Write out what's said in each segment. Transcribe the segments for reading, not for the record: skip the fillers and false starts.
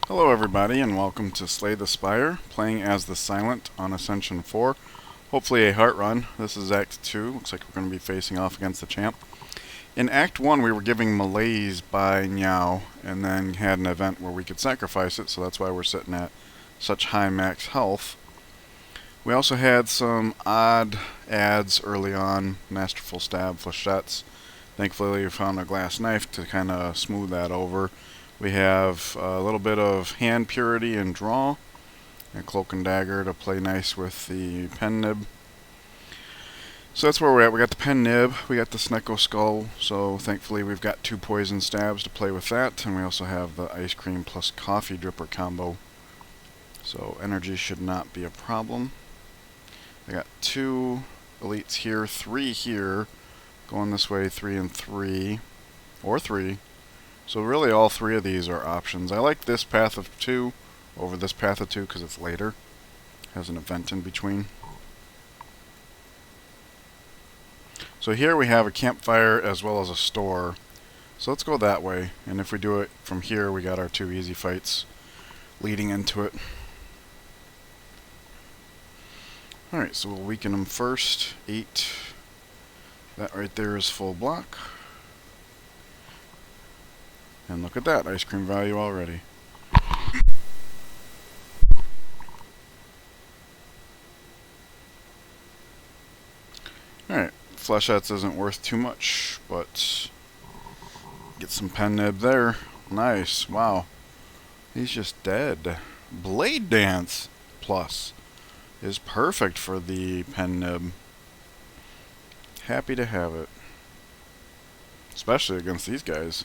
Hello everybody and welcome to Slay the Spire, playing as the Silent on Ascension 4. Hopefully a heart run. This is Act 2, looks like we're going to be facing off against the champ. In Act 1 we were giving malaise by Meow, and then had an event where we could sacrifice it, so that's why we're sitting at such high max health. We also had some odd adds early on, Masterful Stab, Flechettes. Thankfully we found a glass knife to kind of smooth that over. We have a little bit of hand purity and draw, and cloak and dagger to play nice with the pen nib. So that's where we're at. We got the pen nib, we got the Snecko skull, so thankfully we've got 2 poison stabs to play with that, and we also have the ice cream plus coffee dripper combo. So energy should not be a problem. I got 2 elites here, 3 here, going this way, 3 and 3, or 3. So really all 3 of these are options. I like this path of 2 over this path of 2 because it's later. Has an event in between. So here we have a campfire as well as a store. So let's go that way. And if we do it from here, we got our 2 easy fights leading into it. Alright, so we'll weaken them first. 8. That right there is full block. And look at that, ice cream value already. Alright, Flechettes isn't worth too much, but get some pen nib there. Nice, wow. He's just dead. Blade Dance Plus is perfect for the pen nib. Happy to have it. Especially against these guys.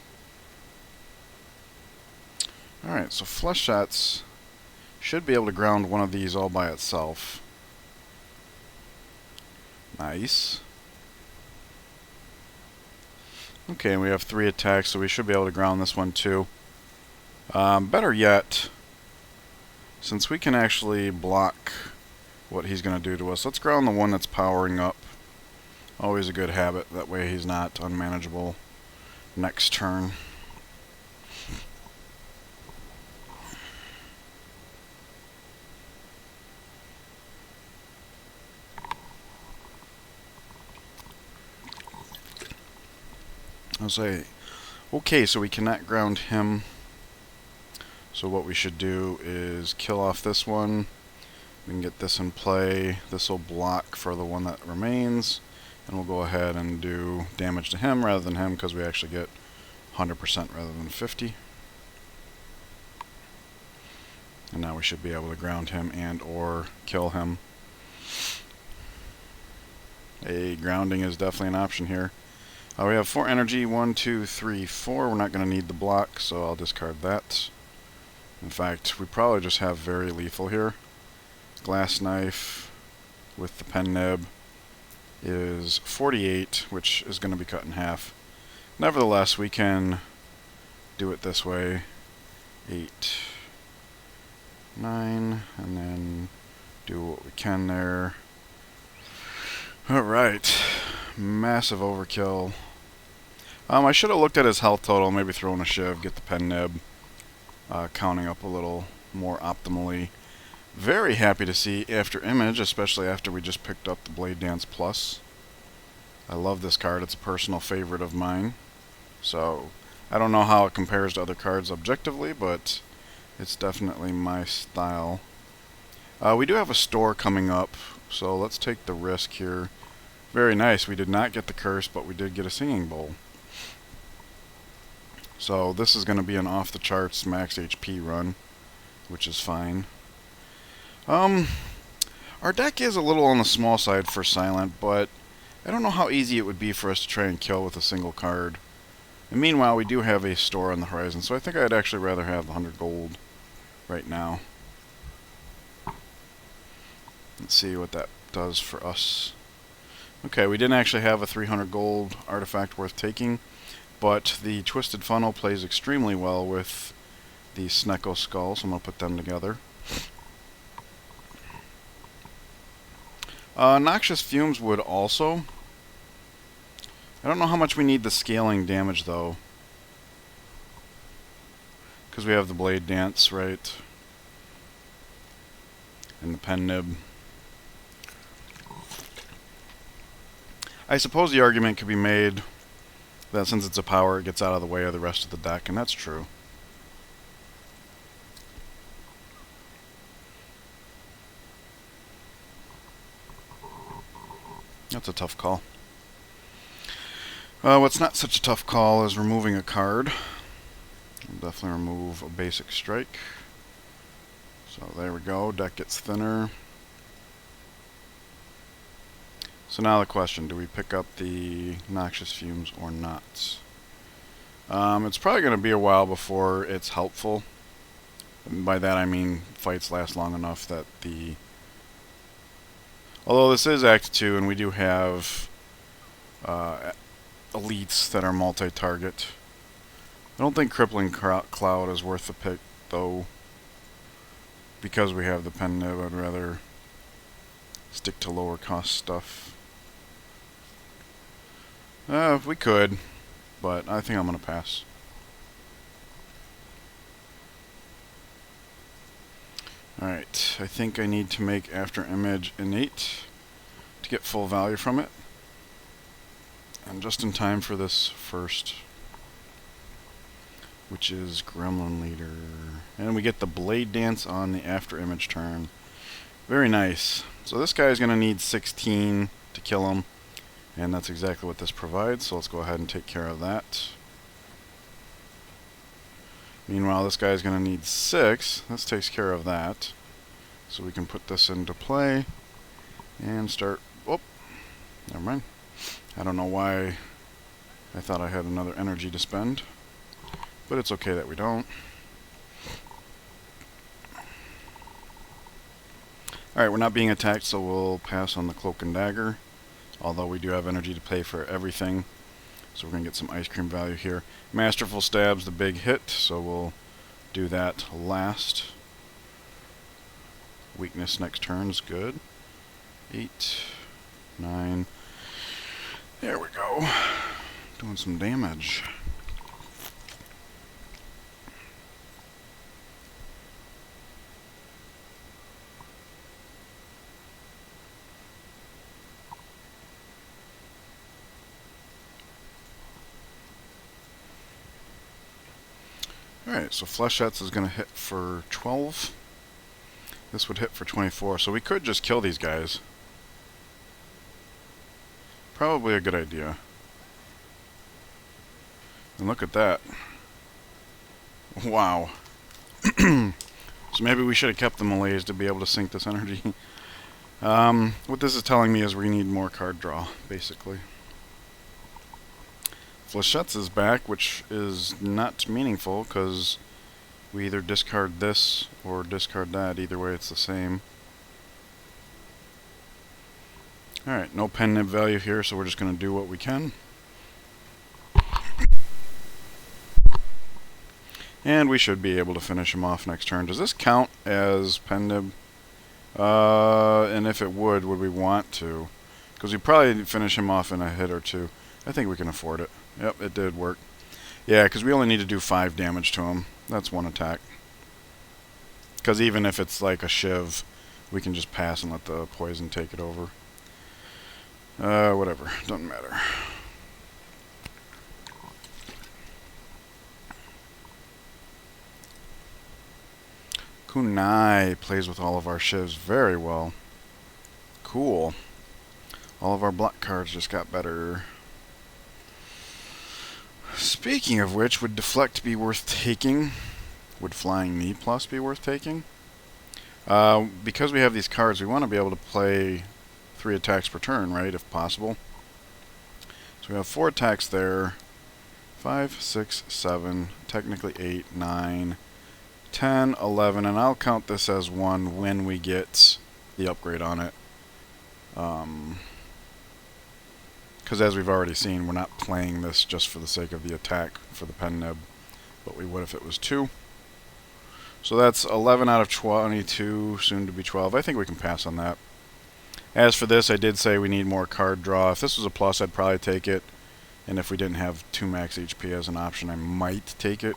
Alright, so Flechettes should be able to ground one of these all by itself. Nice. Okay, we have 3 attacks, so we should be able to ground this one too. Better yet, since we can actually block what he's going to do to us, let's ground the one that's powering up. Always a good habit, that way he's not unmanageable next turn. I'll say, okay, so we cannot ground him. So what we should do is kill off this one. We can get this in play. This will block for the one that remains. And we'll go ahead and do damage to him rather than him because we actually get 100% rather than 50. And now we should be able to ground him and or kill him. A grounding is definitely an option here. We have 4 energy, 1, 2, 3, 4. We're not going to need the block, so I'll discard that. In fact, we probably just have very lethal here. Glass knife with the pen nib is 48, which is going to be cut in half. Nevertheless, we can do it this way. 8, 9, and then do what we can there. Alright. Massive overkill. I should have looked at his health total, maybe throw in a shiv, get the pen nib, counting up a little more optimally. Very happy to see after image, especially after we just picked up the Blade Dance Plus. I love this card, it's a personal favorite of mine. So, I don't know how it compares to other cards objectively, but it's definitely my style. We do have a store coming up, so let's take the risk here. Very nice, we did not get the curse, but we did get a singing bowl. So this is going to be an off-the-charts max HP run, which is fine. Our deck is a little on the small side for Silent, but I don't know how easy it would be for us to try and kill with a single card. And meanwhile, we do have a store on the horizon, so I think I'd actually rather have 100 gold right now. Let's see what that does for us. Okay, we didn't actually have a 300 gold artifact worth taking, but the Twisted Funnel plays extremely well with the Snecko skull, so I'm going to put them together. Noxious Fumes would also. I don't know how much we need the scaling damage, though. Because we have the Blade Dance, right? And the Pen Nib. I suppose the argument could be made that since it's a power, it gets out of the way of the rest of the deck, and that's true. That's a tough call. What's not such a tough call is removing a card. I'll definitely remove a basic strike. So there we go, deck gets thinner. So now the question, do we pick up the Noxious Fumes or not? It's probably going to be a while before it's helpful. And by that I mean fights last long enough that the... Although this is Act 2 and we do have elites that are multi-target. I don't think Crippling Cloud is worth the pick though. Because we have the Pen Nib, I'd rather stick to lower cost stuff. We could, but I think I'm going to pass. Alright, I think I need to make After Image innate to get full value from it. And just in time for this first, which is Gremlin Leader. And we get the Blade Dance on the After Image turn. Very nice. So this guy is going to need 16 to kill him. And that's exactly what this provides, so let's go ahead and take care of that. Meanwhile, this guy is going to need 6. This takes care of that. So we can put this into play and start... Oh, never mind. I don't know why I thought I had another energy to spend, but it's okay that we don't. Alright, we're not being attacked, so we'll pass on the Cloak and Dagger. Although we do have energy to pay for everything. So we're going to get some ice cream value here. Masterful Stab's the big hit, so we'll do that last. Weakness next turn is good. 8, 9. There we go. Doing some damage. Alright, so Flechettes is going to hit for 12. This would hit for 24, so we could just kill these guys. Probably a good idea. And look at that. Wow. So maybe we should have kept the Malaise to be able to sink this energy. What this is telling me is we need more card draw, basically. Flechettes is back, which is not meaningful, because we either discard this or discard that. Either way, it's the same. Alright, no Pen Nib value here, so we're just going to do what we can. And we should be able to finish him off next turn. Does this count as Pen Nib? And if it would we want to? Because we probably finish him off in a hit or two. I think we can afford it. Yep, it did work. Yeah, because we only need to do 5 damage to him. That's one attack. Because even if it's like a Shiv, we can just pass and let the poison take it over. Whatever. Doesn't matter. Kunai plays with all of our Shivs very well. Cool. All of our block cards just got better. Speaking of which, would Deflect be worth taking? Would Flying Knee Plus be worth taking? Because we have these cards, we want to be able to play 3 attacks per turn, right, if possible. So we have 4 attacks there. 5, 6, 7, technically 8, 9, 10, 11, and I'll count this as 1 when we get the upgrade on it. Because as we've already seen, we're not playing this just for the sake of the attack for the Pen Nib, but we would if it was 2. So that's 11 out of 22, soon to be 12. I think we can pass on that. As for this, I did say we need more card draw. If this was a plus, I'd probably take it. And if we didn't have 2 max HP as an option, I might take it.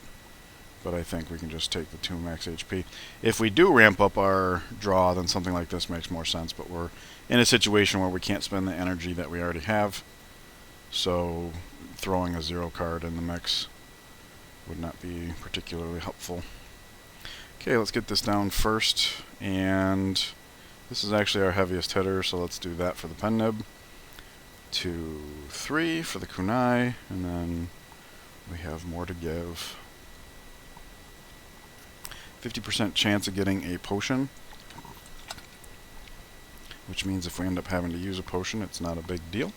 but I think we can just take the 2 max HP. If we do ramp up our draw, then something like this makes more sense, but we're in a situation where we can't spend the energy that we already have, so throwing a 0 card in the mix would not be particularly helpful. Okay, let's get this down first, and this is actually our heaviest hitter, so let's do that for the pen nib. 2, 3 for the kunai, and then we have more to give. 50% chance of getting a potion, which means if we end up having to use a potion, it's not a big deal.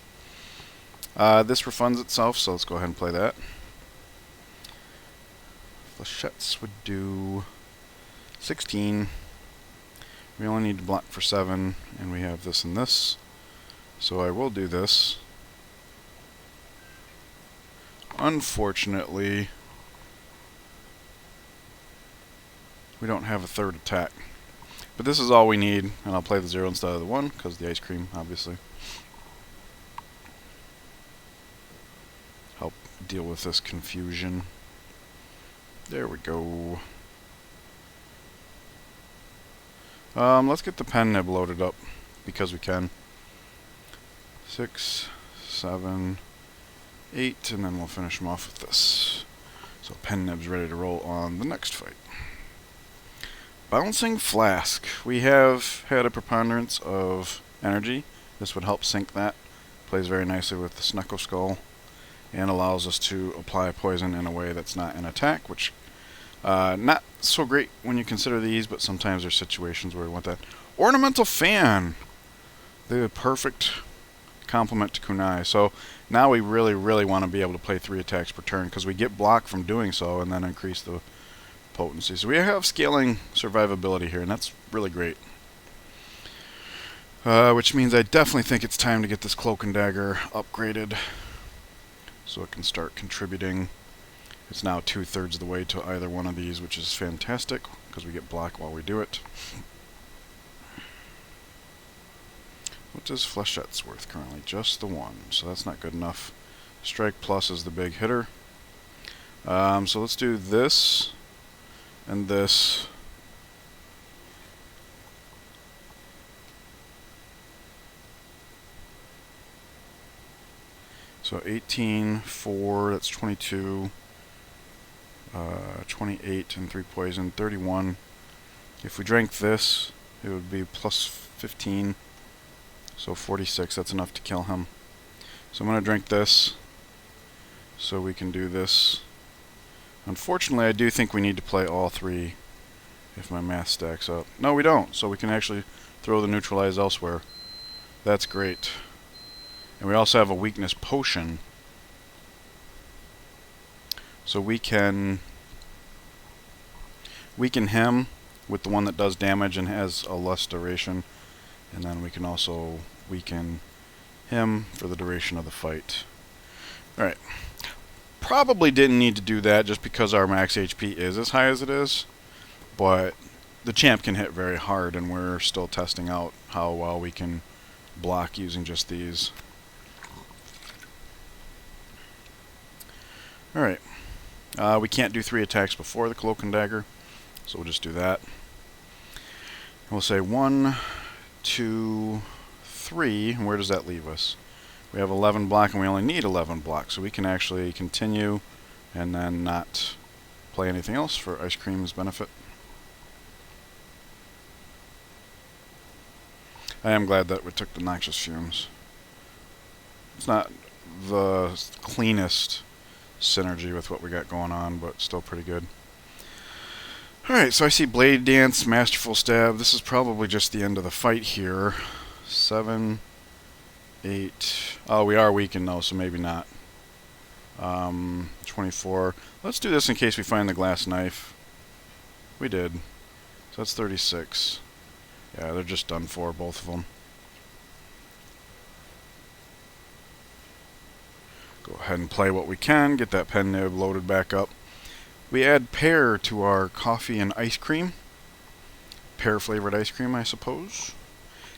This refunds itself, so let's go ahead and play that. Flechettes would do 16. We only need to block for 7, and we have this and this. So I will do this. Unfortunately, we don't have a 3rd attack. But this is all we need, and I'll play the 0 instead of the 1, because the ice cream, obviously. Help deal with this confusion. There we go. Let's get the pen nib loaded up, because we can. 6, 7, 8, and then we'll finish them off with this. So pen nib's ready to roll on the next fight. Bouncing Flask. We have had a preponderance of energy. This would help sink that. Plays very nicely with the Snuckle Skull, and allows us to apply poison in a way that's not an attack, which not so great when you consider these, but sometimes there's situations where we want that. Ornamental Fan! The perfect complement to kunai. So now we really, really want to be able to play 3 attacks per turn, because we get blocked from doing so, and then increase the potency. So we have scaling survivability here, and that's really great. Which means I definitely think it's time to get this Cloak and Dagger upgraded, so it can start contributing. It's now 2/3 of the way to either one of these, which is fantastic, because we get blocked while we do it. What does Flechette's worth currently? Just the 1, so that's not good enough. Strike Plus is the big hitter. So let's do this, and this. So 18, 4, that's 22. 28 and 3 poison, 31. If we drank this, it would be plus 15. So 46, that's enough to kill him. So I'm going to drink this, so we can do this. Unfortunately, I do think we need to play all 3 if my math stacks up. No, we don't, so we can actually throw the neutralize elsewhere. That's great. And we also have a weakness potion. So we can weaken him with the one that does damage and has a less duration. And then we can also weaken him for the duration of the fight. Alright. Probably didn't need to do that just because our max HP is as high as it is. But the champ can hit very hard, and we're still testing out how well we can block using just these. Alright. We can't do 3 attacks before the Cloak and Dagger, so we'll just do that. And we'll say 1, 2, 3, and where does that leave us? We have 11 block, and we only need 11 block, so we can actually continue and then not play anything else for Ice Cream's benefit. I am glad that we took the Noxious Fumes. It's not the cleanest synergy with what we got going on, but still pretty good. Alright, so I see Blade Dance, Masterful Stab. This is probably just the end of the fight here. 7, 8. Oh, we are weakened though, so maybe not. 24. Let's do this in case we find the glass knife. We did. So that's 36. Yeah, they're just done for, both of them. Go ahead and play what we can, get that pen nib loaded back up. We add pear to our coffee and ice cream. Pear flavored ice cream, I suppose.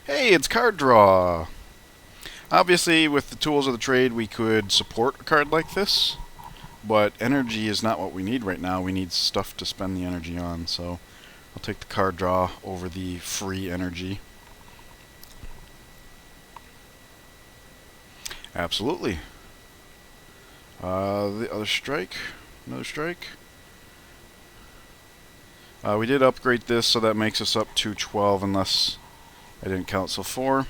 Hey, it's card draw! Obviously, with the tools of the trade, we could support a card like this. but energy is not what we need right now. We need stuff to spend the energy on, so I'll take the card draw over the free energy. Absolutely. The other strike. Another strike. We did upgrade this, so that makes us up to 12, unless I didn't count. So 4,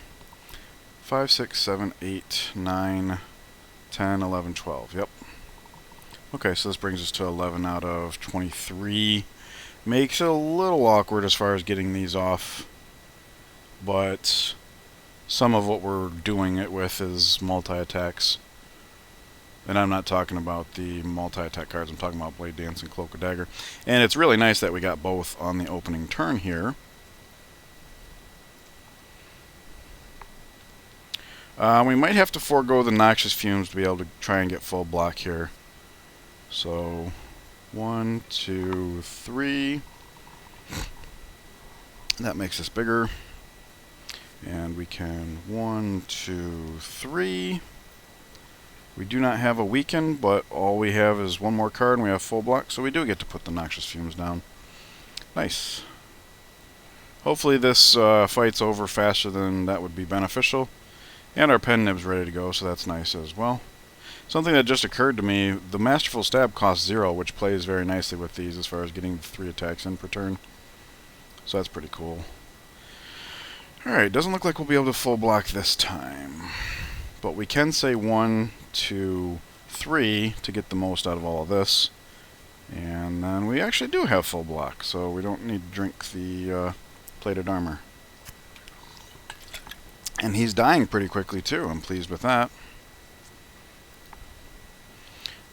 5, 6, 7, 8, 9, 10, 11, 12. Yep. Okay, so this brings us to 11 out of 23. Makes it a little awkward as far as getting these off, but some of what we're doing it with is multi-attacks. And I'm not talking about the multi-attack cards, I'm talking about Blade Dance and Cloak of Dagger. And it's really nice that we got both on the opening turn here. We might have to forego the Noxious Fumes to be able to try and get full block here. So 1, 2, 3. That makes us bigger. And we can 1, 2, 3. We do not have a weaken, but all we have is one more card and we have full block, so we do get to put the Noxious Fumes down. Nice. Hopefully this fight's over faster than that would be beneficial. And our pen nib's ready to go, so that's nice as well. Something that just occurred to me, the Masterful Stab costs 0, which plays very nicely with these as far as getting 3 attacks in per turn. So that's pretty cool. Alright, doesn't look like we'll be able to full block this time. But we can say 1, 2, 3 to get the most out of all of this. And then we actually do have full block, so we don't need to drink the plated armor. And he's dying pretty quickly too, I'm pleased with that.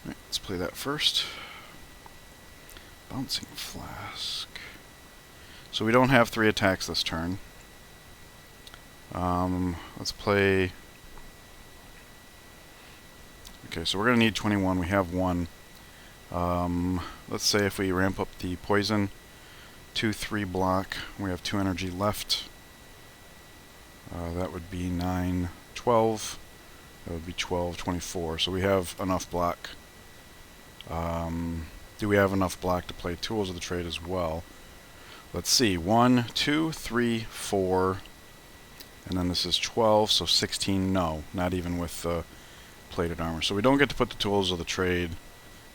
Right, let's play that first. Bouncing Flask. So we don't have 3 attacks this turn. Let's play... Okay, so we're going to need 21. We have 1. Let's say if we ramp up the poison, 2, 3 block, we have 2 energy left. That would be 9, 12. That would be 12, 24. So we have enough block. Do we have enough block to play Tools of the Trade as well? Let's see. 1, 2, 3, 4. And then this is 12, so 16. No, not even with the plated armor. So we don't get to put the Tools of the Trade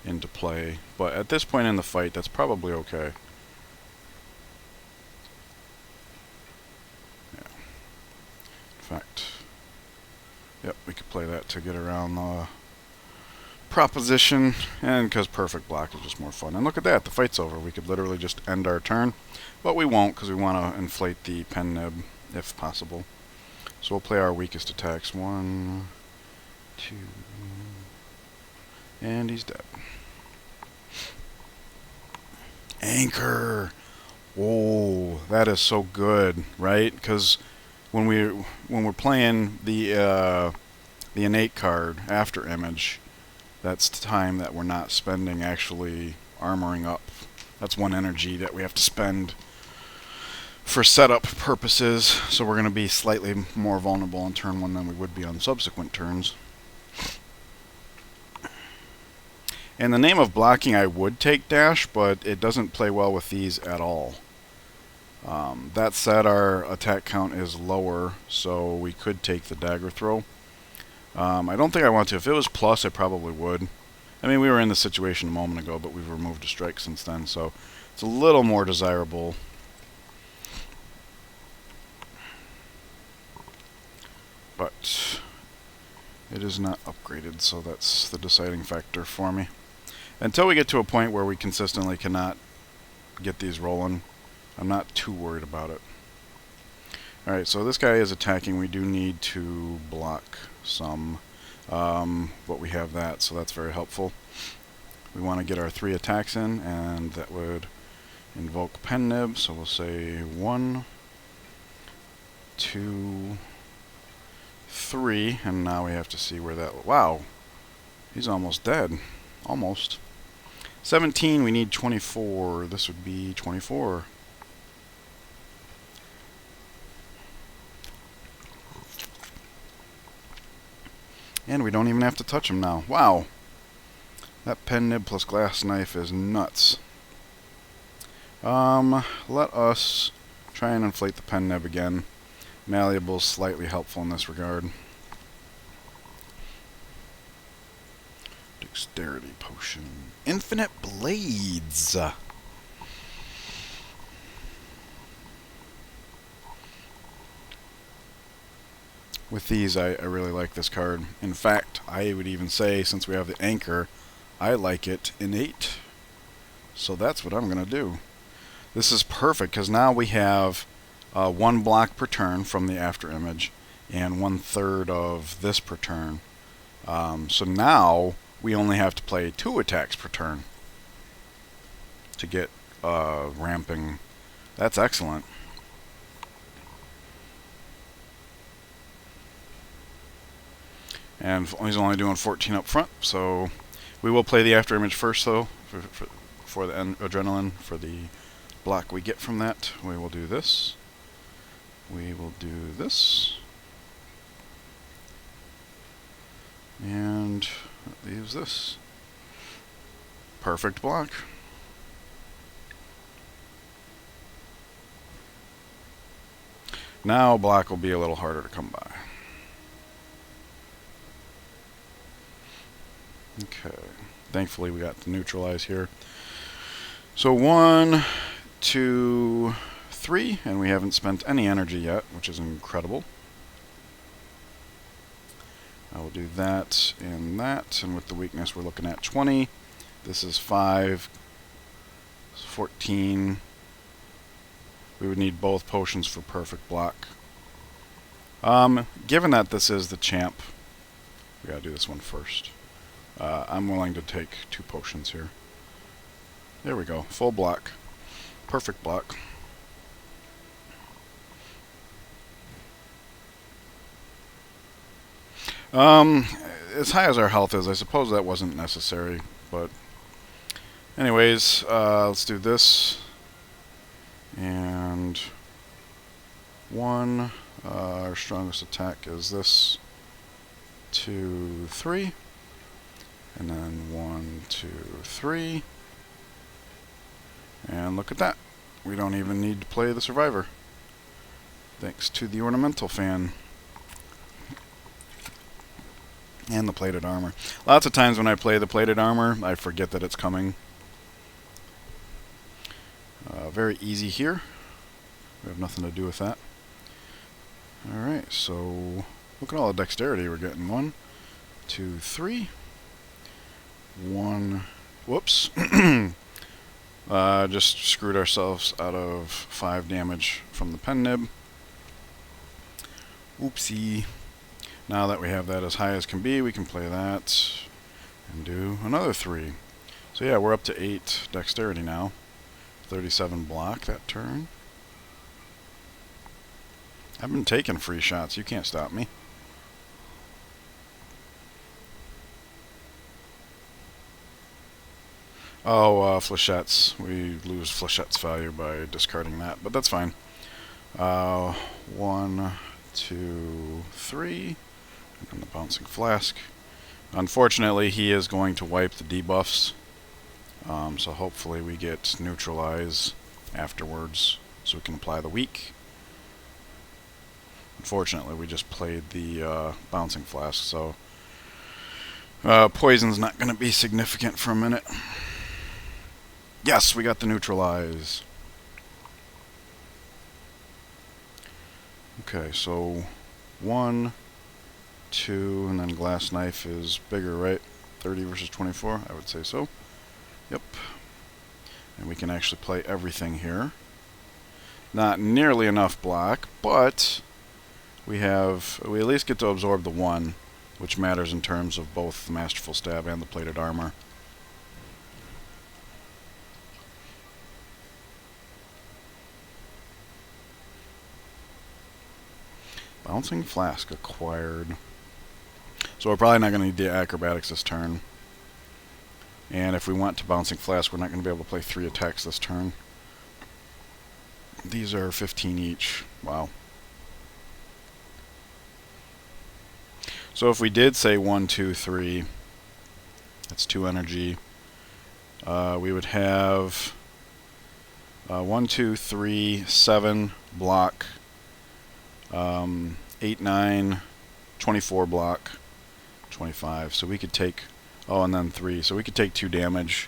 into play. But at this point in the fight, that's probably okay. Yeah. In fact, yep, we could play that to get around the proposition, and because perfect block is just more fun. And look at that, the fight's over. We could literally just end our turn, but we won't because we want to inflate the pen nib if possible. So we'll play our weakest attacks. 1, 2, and he's dead. Anchor! Whoa, that is so good, right? Because when we're playing the innate card after image, that's time that we're not spending actually armoring up. That's 1 energy that we have to spend for setup purposes, so we're going to be slightly more vulnerable on turn 1 than we would be on subsequent turns. In the name of blocking, I would take dash, but it doesn't play well with these at all. That said, our attack count is lower, so we could take the dagger throw. I don't think I want to. If it was plus, I probably would. I mean, we were in this situation a moment ago, but we've removed a strike since then, so it's a little more desirable. But it is not upgraded, so that's the deciding factor for me. Until we get to a point where we consistently cannot get these rolling, I'm not too worried about it. Alright, so this guy is attacking. We do need to block some, but we have that, so that's very helpful. We want to get our 3 attacks in, and that would invoke pen nib, so we'll say 1, 2, 3, and now we have to see where that... Wow! He's almost dead. Almost. 17, we need 24. This would be 24. And we don't even have to touch him now. Wow! That pen nib plus glass knife is nuts. Let us try and inflate the pen nib again. Malleable is slightly helpful in this regard. Dexterity potion. Infinite blades! With these, I really like this card. In fact, I would even say, since we have the anchor, I like it innate. So that's what I'm going to do. This is perfect, because now we have 1 block per turn from the after image, and 1/3 of this per turn. So now we only have to play 2 attacks per turn to get ramping. That's excellent. And he's only doing 14 up front, so we will play the after image first, though, for the adrenaline. For the block we get from that, we will do this. We will do this. And that leaves this. Perfect block. Now block will be a little harder to come by. Okay, thankfully we got the neutralize here. So 1, 2, 3, and we haven't spent any energy yet, which is incredible. I will do that and that, and with the weakness we're looking at 20. This is 5, 14. We would need both potions for perfect block. Given that this is the champ, we gotta do this one first. I'm willing to take 2 potions here. There we go. Full block. Perfect block. As high as our health is, I suppose that wasn't necessary, but anyways, let's do this. And 1, our strongest attack is this. 2, 3. And then 1, 2, 3. And look at that. We don't even need to play the survivor. Thanks to the ornamental fan. And the plated armor. Lots of times when I play the plated armor, I forget that it's coming. Very easy here. We have nothing to do with that. Alright, so look at all the dexterity we're getting. 1, 2, 3. 1. Whoops. Just screwed ourselves out of 5 damage from the pen nib. Oopsie. Now that we have that as high as can be, we can play that and do another 3. So yeah, we're up to 8 dexterity now. 37 block that turn. I've been taking free shots. You can't stop me. Oh, flechettes. We lose flechette's value by discarding that, but that's fine. 1, 2, 3. And the bouncing flask. Unfortunately, he is going to wipe the debuffs. So hopefully we get neutralize afterwards so we can apply the weak. Unfortunately, we just played the bouncing flask, so poison's not going to be significant for a minute. Yes, we got the neutralize. Okay, so 1, 2, and then glass knife is bigger, right? 30 versus 24, I would say so. Yep. And we can actually play everything here. Not nearly enough block, but we at least get to absorb the 1, which matters in terms of both the Masterful Stab and the plated armor. Bouncing Flask acquired. So we're probably not going to need the acrobatics this turn. And if we want to Bouncing Flask, we're not going to be able to play 3 attacks this turn. These are 15 each. Wow. So if we did say 1, 2, 3, That's 2 energy. We would have 1, 2, 3, 7 block, 8, 9, 24 block, 25. So we could take, oh, and then 3. So we could take 2 damage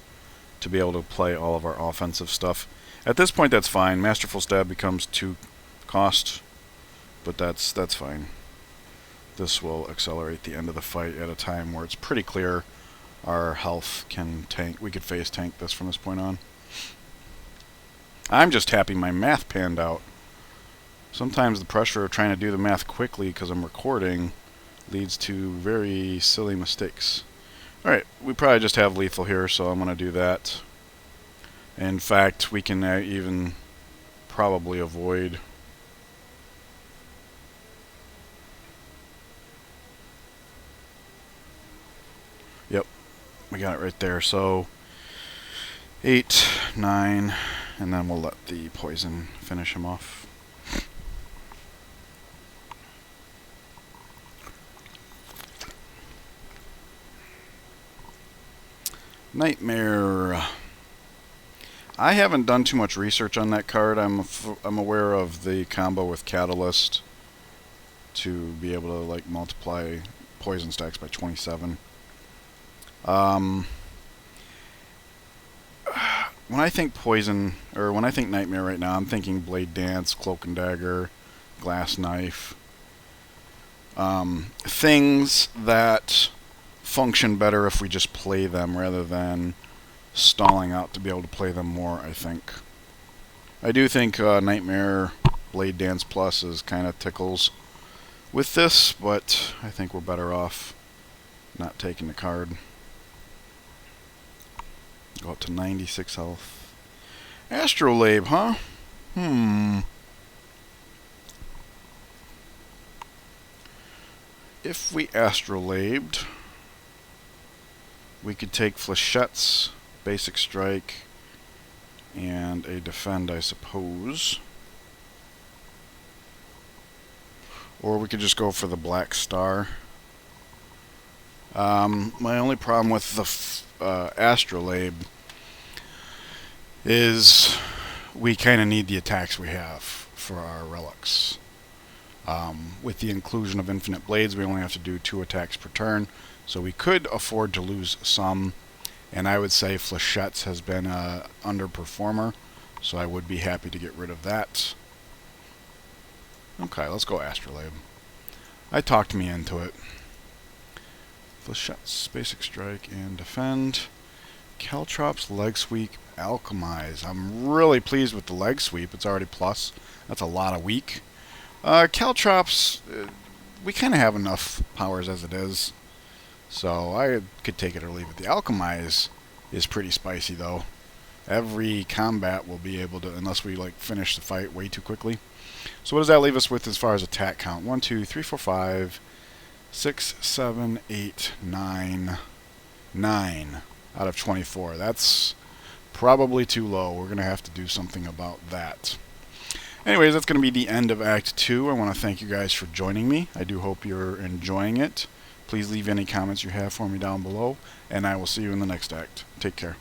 to be able to play all of our offensive stuff. At this point, that's fine. Masterful Stab becomes 2 cost, but that's fine. This will accelerate the end of the fight at a time where it's pretty clear our health can tank. We could phase tank this from this point on. I'm just happy my math panned out. Sometimes the pressure of trying to do the math quickly because I'm recording leads to very silly mistakes. Alright, we probably just have lethal here, so I'm going to do that. In fact, we can even probably avoid... Yep, we got it right there. So 8, 9, and then we'll let the poison finish him off. Nightmare. I haven't done too much research on that card. I'm aware of the combo with Catalyst to be able to like multiply poison stacks by 27. When I think poison, or when I think Nightmare right now, I'm thinking Blade Dance, Cloak and Dagger, Glass Knife. Things that function better if we just play them rather than stalling out to be able to play them more, I think. I do think Nightmare Blade Dance Plus is kind of tickles with this, but I think we're better off not taking the card. Go up to 96 health. Astrolabe, huh? If we Astrolabed, we could take Flechettes, Basic Strike, and a Defend, I suppose. Or we could just go for the Black Star. My only problem with the Astrolabe is we kind of need the attacks we have for our relics. With the inclusion of Infinite Blades, we only have to do 2 attacks per turn, so we could afford to lose some, and I would say Flechettes has been an underperformer, so I would be happy to get rid of that. Okay, let's go Astrolabe. I talked me into it. Flechettes, Basic Strike, and Defend. Caltrops, Leg Sweep, Alchemize. I'm really pleased with the Leg Sweep. It's already plus. That's a lot of weak. Caltrops, we kind of have enough powers as it is, so I could take it or leave it. The Alchemize is pretty spicy, though. Every combat will be able to, unless we like finish the fight way too quickly. So what does that leave us with as far as attack count? 1, 2, 3, 4, 5, 6, 7, 8, 9. 9 out of 24. That's probably too low. We're going to have to do something about that. Anyways, that's going to be the end of Act 2. I want to thank you guys for joining me. I do hope you're enjoying it. Please leave any comments you have for me down below, and I will see you in the next act. Take care.